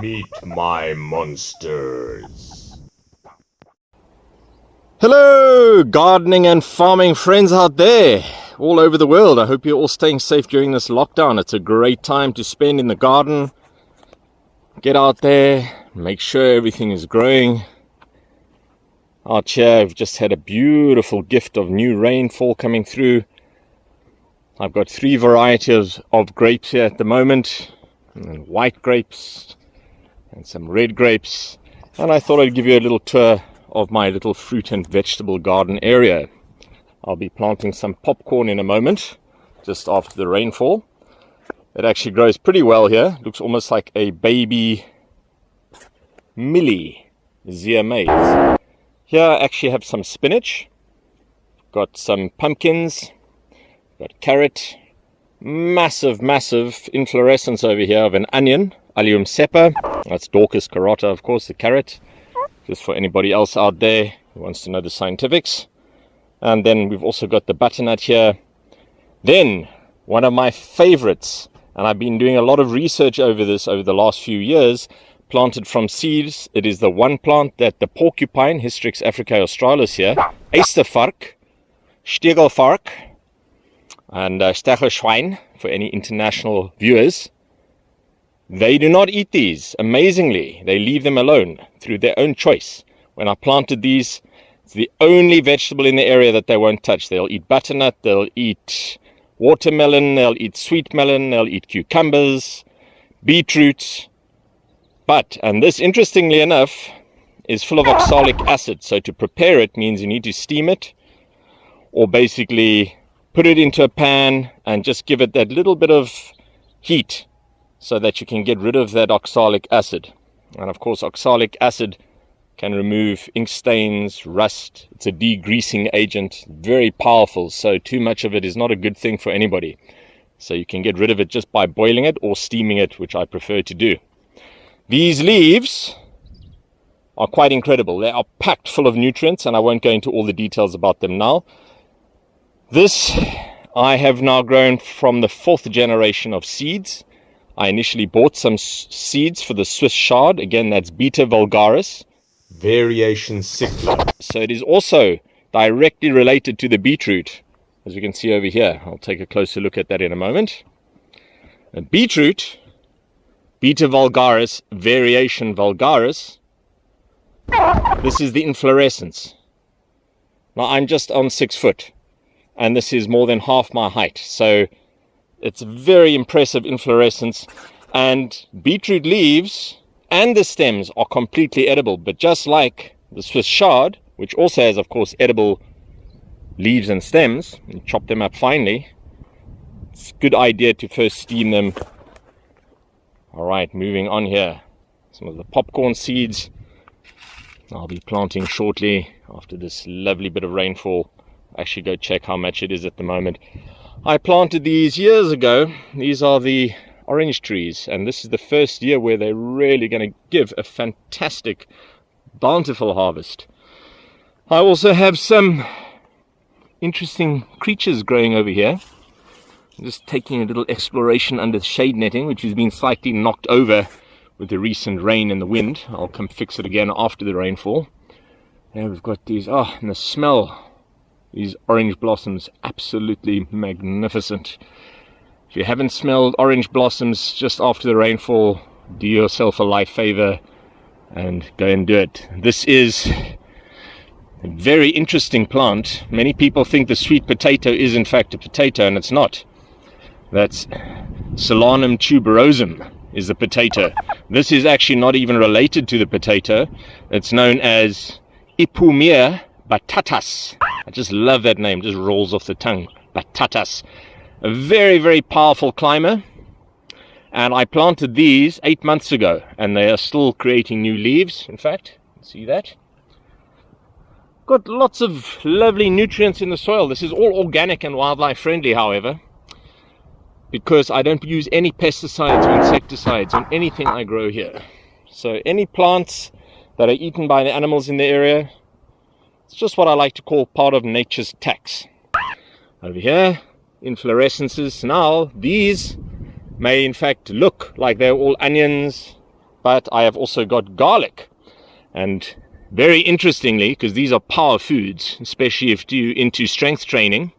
Meet my monsters. Hello, gardening and farming friends out there all over the world. I hope you're all staying safe during this lockdown. It's a great time to spend in the garden. Get out there, make sure everything is growing. Out here, I've just had a beautiful gift of new rainfall coming through. I've got 3 varieties of grapes here at the moment, and white grapes and some red grapes. And I thought I'd give you a little tour of my little fruit and vegetable garden area. I'll be planting some popcorn in a moment, just after the rainfall. It actually grows pretty well here. Looks almost like a baby millie zea mays. Here I actually have some spinach, got some pumpkins, got carrot, massive inflorescence over here of an onion, Allium cepa. That's Dorcas carota, of course, the carrot, just for anybody else out there who wants to know the scientifics. And then we've also got the butternut here. Then, one of my favorites, and I've been doing a lot of research over this over the last few years, planted from seeds. It is the one plant that the porcupine, Hystrix africae australis here, Eystervark, Stegelvark, and Stachelschwein, for any international viewers, they do not eat these. Amazingly, they leave them alone through their own choice. When I planted these, it's the only vegetable in the area that they won't touch. They'll eat butternut, they'll eat watermelon, they'll eat sweet melon, they'll eat cucumbers, beetroot. But, and this interestingly enough, is full of oxalic acid. So to prepare it means you need to steam it, or basically put it into a pan and just give it that little bit of heat so that you can get rid of that oxalic acid. And of course, oxalic acid can remove ink stains, rust. It's a degreasing agent, very powerful. So too much of it is not a good thing for anybody. So you can get rid of it just by boiling it or steaming it, which I prefer to do. These leaves are quite incredible. They are packed full of nutrients, and I won't go into all the details about them now. This I have now grown from the 4th generation of seeds. I initially bought some seeds for the Swiss chard. Again, that's Beta Vulgaris. Variation Cicla. So it is also directly related to the beetroot, as you can see over here. I'll take a closer look at that in a moment. A beetroot, Beta Vulgaris, Variation Vulgaris. This is the inflorescence. Now I'm just on 6 foot, and this is more than half my height. So it's very impressive inflorescence, and beetroot leaves and the stems are completely edible. But just like the Swiss chard, which also has, of course, edible leaves and stems, and chop them up finely, it's a good idea to first steam them. All right, moving on here. Some of the popcorn seeds I'll be planting shortly after this lovely bit of rainfall. Actually go check how much it is at the moment. I planted these years ago. These are the orange trees, and this is the first year where they're really going to give a fantastic, bountiful harvest. I also have some interesting creatures growing over here. I'm just taking a little exploration under the shade netting, which has been slightly knocked over with the recent rain and the wind. I'll come fix it again after the rainfall. Now we've got these, and the smell, these orange blossoms, absolutely magnificent. If you haven't smelled orange blossoms just after the rainfall, do yourself a life favor and go and do it. This is a very interesting plant. Many people think the sweet potato is in fact a potato, and it's not. That's Solanum tuberosum is the potato. This is actually not even related to the potato. It's known as Ipumea batatas. I just love that name, just rolls off the tongue. Batatas. A very powerful climber. And I planted these 8 months ago, and they are still creating new leaves. In fact, see that? Got lots of lovely nutrients in the soil. This is all organic and wildlife friendly, however, because I don't use any pesticides or insecticides on anything I grow here. So any plants that are eaten by the animals in the area, it's just what I like to call part of nature's tax. Over here, inflorescences. Now these may in fact look like they're all onions, but I have also got garlic. And very interestingly, because these are power foods, especially if you're into strength training,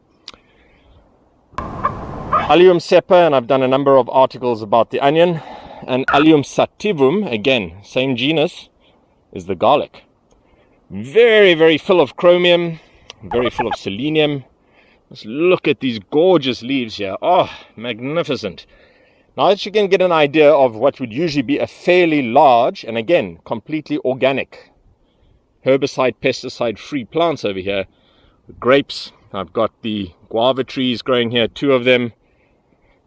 Allium cepa, and I've done a number of articles about the onion, and Allium sativum, again, same genus, is the garlic. Very, very full of chromium, very full of selenium. Let's look at these gorgeous leaves here. Oh, magnificent. Now that you can get an idea of what would usually be a fairly large, and again, completely organic, herbicide, pesticide-free plants over here. The grapes, I've got the guava trees growing here, 2 of them.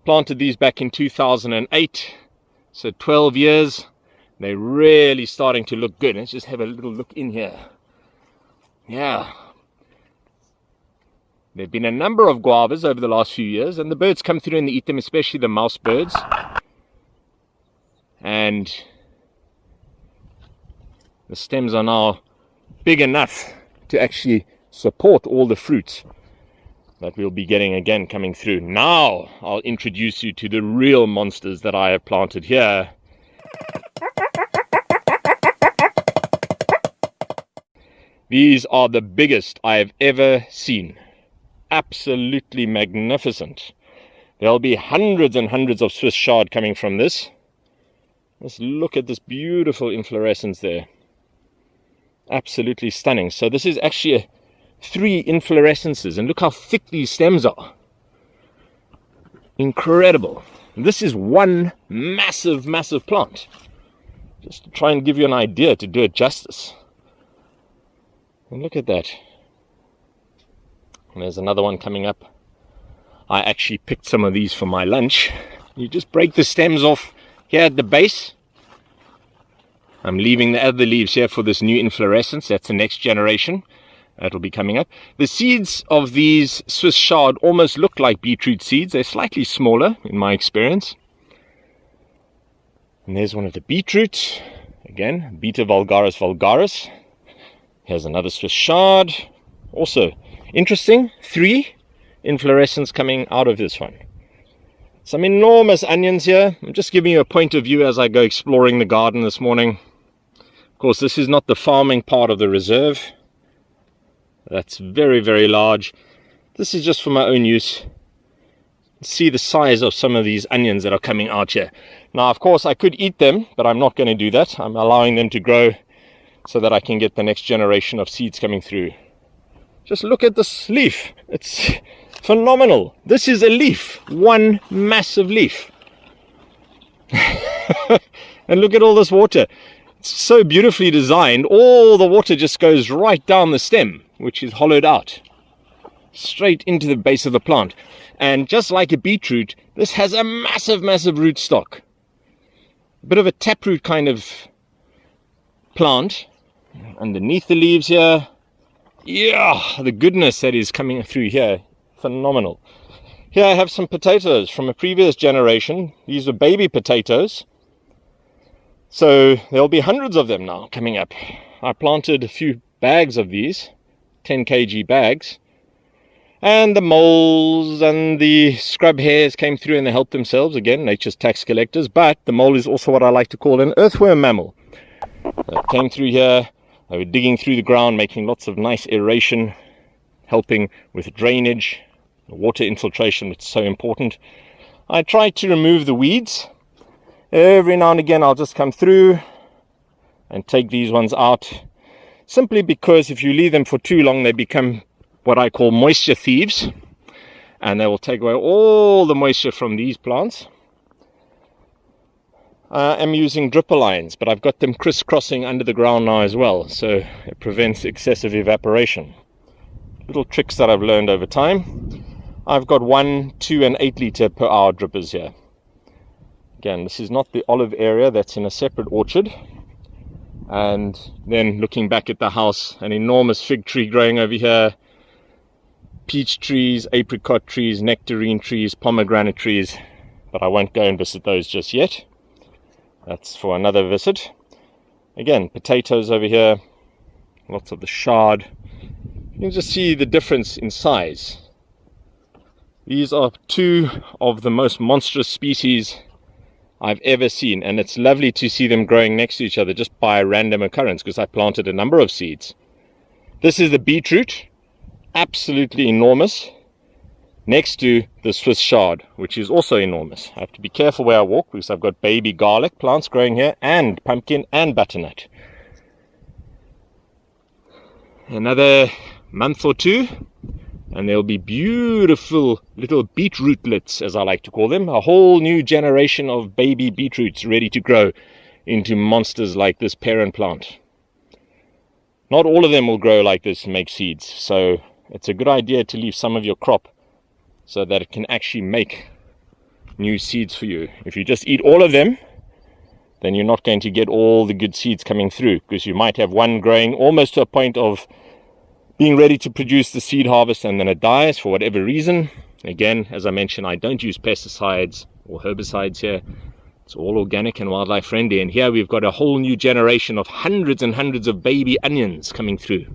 Planted these back in 2008, so 12 years. They're really starting to look good. Let's just have a little look in here. Yeah. There have been a number of guavas over the last few years, and the birds come through and they eat them, especially the mouse birds. And the stems are now big enough to actually support all the fruits that we'll be getting again coming through. Now I'll introduce you to the real monsters that I have planted here. These are the biggest I have ever seen. Absolutely magnificent. There'll be hundreds and hundreds of Swiss chard coming from this. Let's look at this beautiful inflorescence there. Absolutely stunning. So this is actually 3 inflorescences, and look how thick these stems are. Incredible. This is one massive, massive plant. Just to try and give you an idea to do it justice. And look at that. And there's another one coming up. I actually picked some of these for my lunch. You just break the stems off here at the base. I'm leaving the other leaves here for this new inflorescence. That's the next generation. That'll be coming up. The seeds of these Swiss chard almost look like beetroot seeds. They're slightly smaller in my experience. And there's one of the beetroot. Again, Beta Vulgaris Vulgaris. Here's another Swiss chard. Also interesting, 3 inflorescences coming out of this one. Some enormous onions here. I'm just giving you a point of view as I go exploring the garden this morning. Of course, this is not the farming part of the reserve. That's very, very large. This is just for my own use. See the size of some of these onions that are coming out here. Now, of course, I could eat them, but I'm not going to do that. I'm allowing them to grow so that I can get the next generation of seeds coming through. Just look at this leaf. It's phenomenal. This is a leaf. One massive leaf. And look at all this water. It's so beautifully designed. All the water just goes right down the stem, which is hollowed out, straight into the base of the plant. And just like a beetroot, this has a massive, massive rootstock. A bit of a taproot kind of plant. Underneath the leaves here. Yeah, the goodness that is coming through here. Phenomenal. Here I have some potatoes from a previous generation. These are baby potatoes. So there'll be hundreds of them now coming up. I planted a few bags of these, 10 kg bags. And the moles and the scrub hares came through and they helped themselves. Again, nature's tax collectors. But the mole is also what I like to call an earthworm mammal. They came through here. They were digging through the ground, making lots of nice aeration, helping with drainage, water infiltration, which is so important. I tried to remove the weeds. Every now and again I'll just come through and take these ones out, simply because if you leave them for too long they become what I call moisture thieves, and they will take away all the moisture from these plants. I'm using dripper lines, but I've got them crisscrossing under the ground now as well, so it prevents excessive evaporation. Little tricks that I've learned over time. I've got 1, 2 and 8 litre per hour drippers here. Again, this is not the olive area, that's in a separate orchard. And then looking back at the house, an enormous fig tree growing over here, peach trees, apricot trees, nectarine trees, pomegranate trees, but I won't go and visit those just yet. That's for another visit. Again, potatoes over here, lots of the chard. You can just see the difference in size. These are 2 of the most monstrous species I've ever seen, and it's lovely to see them growing next to each other just by a random occurrence because I planted a number of seeds. This is the beetroot, absolutely enormous, next to the Swiss chard, which is also enormous. I have to be careful where I walk because I've got baby garlic plants growing here, and pumpkin and butternut. Another month or two, and there'll be beautiful little beetrootlets, as I like to call them, a whole new generation of baby beetroots ready to grow into monsters like this parent plant. Not all of them will grow like this and make seeds, so it's a good idea to leave some of your crop so that it can actually make new seeds for you. If you just eat all of them, then you're not going to get all the good seeds coming through, because you might have one growing almost to a point of being ready to produce the seed harvest, and then it dies for whatever reason. Again, as I mentioned, I don't use pesticides or herbicides here. It's all organic and wildlife friendly. And here we've got a whole new generation of hundreds and hundreds of baby onions coming through.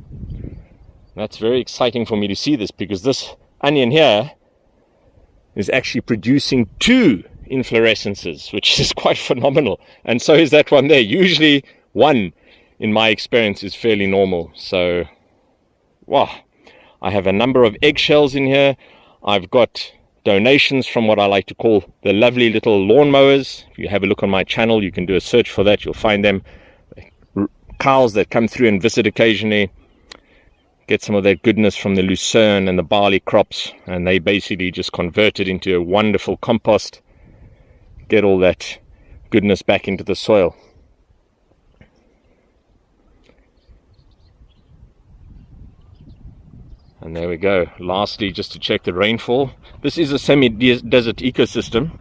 That's very exciting for me to see this, because this onion here is actually producing 2 inflorescences, which is quite phenomenal. And so is that one there. Usually one, in my experience, is fairly normal. So, wow. I have a number of eggshells in here. I've got donations from what I like to call the lovely little lawnmowers. If you have a look on my channel, you can do a search for that. You'll find them. Cows that come through and visit occasionally. Get some of that goodness from the lucerne and the barley crops, and they basically just convert it into a wonderful compost. Get all that goodness back into the soil. And there we go. Lastly, just to check the rainfall. This is a semi-desert ecosystem.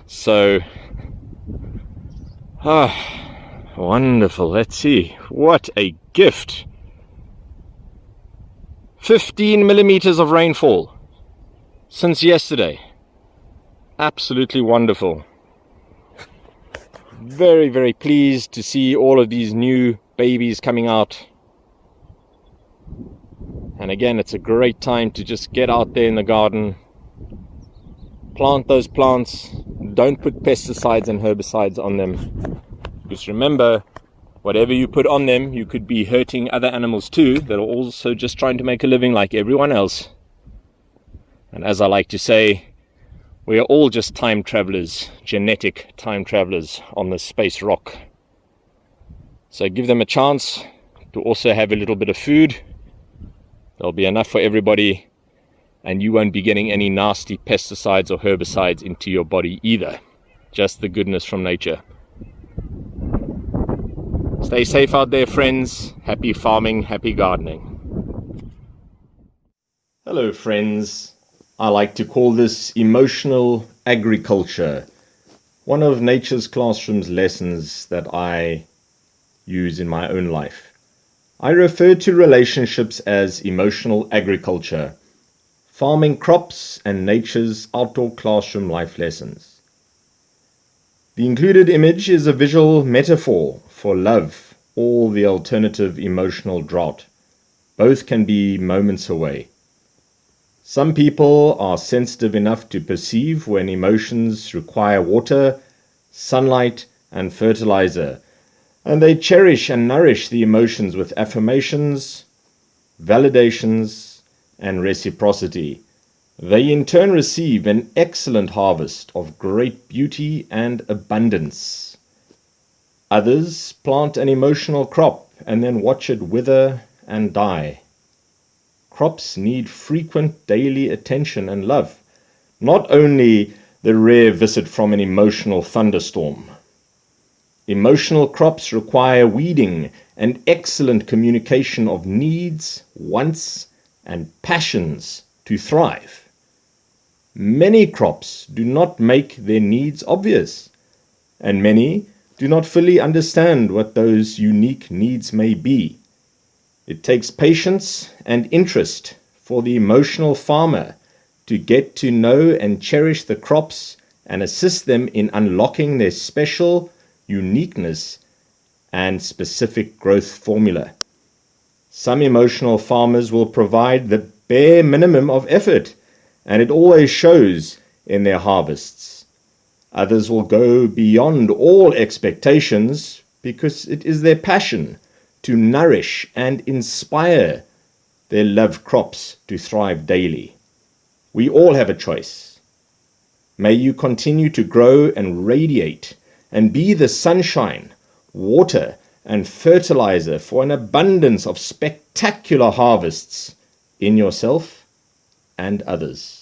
So, wonderful. Let's see. What a gift. 15 millimeters of rainfall since yesterday. Absolutely wonderful. Very, very pleased to see all of these new babies coming out. And again, it's a great time to just get out there in the garden, plant those plants. Don't put pesticides and herbicides on them, because remember, whatever you put on them, you could be hurting other animals too that are also just trying to make a living like everyone else. And as I like to say, we are all just time travelers, genetic time travelers on this space rock. So give them a chance to also have a little bit of food. There'll be enough for everybody, and you won't be getting any nasty pesticides or herbicides into your body either. Just the goodness from nature. Stay safe out there, friends. Happy farming, happy gardening. Hello, friends. I like to call this emotional agriculture. One of nature's classroom's lessons that I use in my own life. I refer to relationships as emotional agriculture, farming crops and nature's outdoor classroom life lessons. The included image is a visual metaphor for love or the alternative emotional drought. Both can be moments away. Some people are sensitive enough to perceive when emotions require water, sunlight, and fertilizer, and they cherish and nourish the emotions with affirmations, validations, and reciprocity. They in turn receive an excellent harvest of great beauty and abundance. Others plant an emotional crop and then watch it wither and die. Crops need frequent daily attention and love, not only the rare visit from an emotional thunderstorm. Emotional crops require weeding and excellent communication of needs, wants, and passions to thrive. Many crops do not make their needs obvious, and many do not fully understand what those unique needs may be. It takes patience and interest for the emotional farmer to get to know and cherish the crops and assist them in unlocking their special uniqueness and specific growth formula. Some emotional farmers will provide the bare minimum of effort, and it always shows in their harvests. Others will go beyond all expectations because it is their passion to nourish and inspire their loved crops to thrive daily. We all have a choice. May you continue to grow and radiate and be the sunshine, water, and fertilizer for an abundance of spectacular harvests in yourself and others.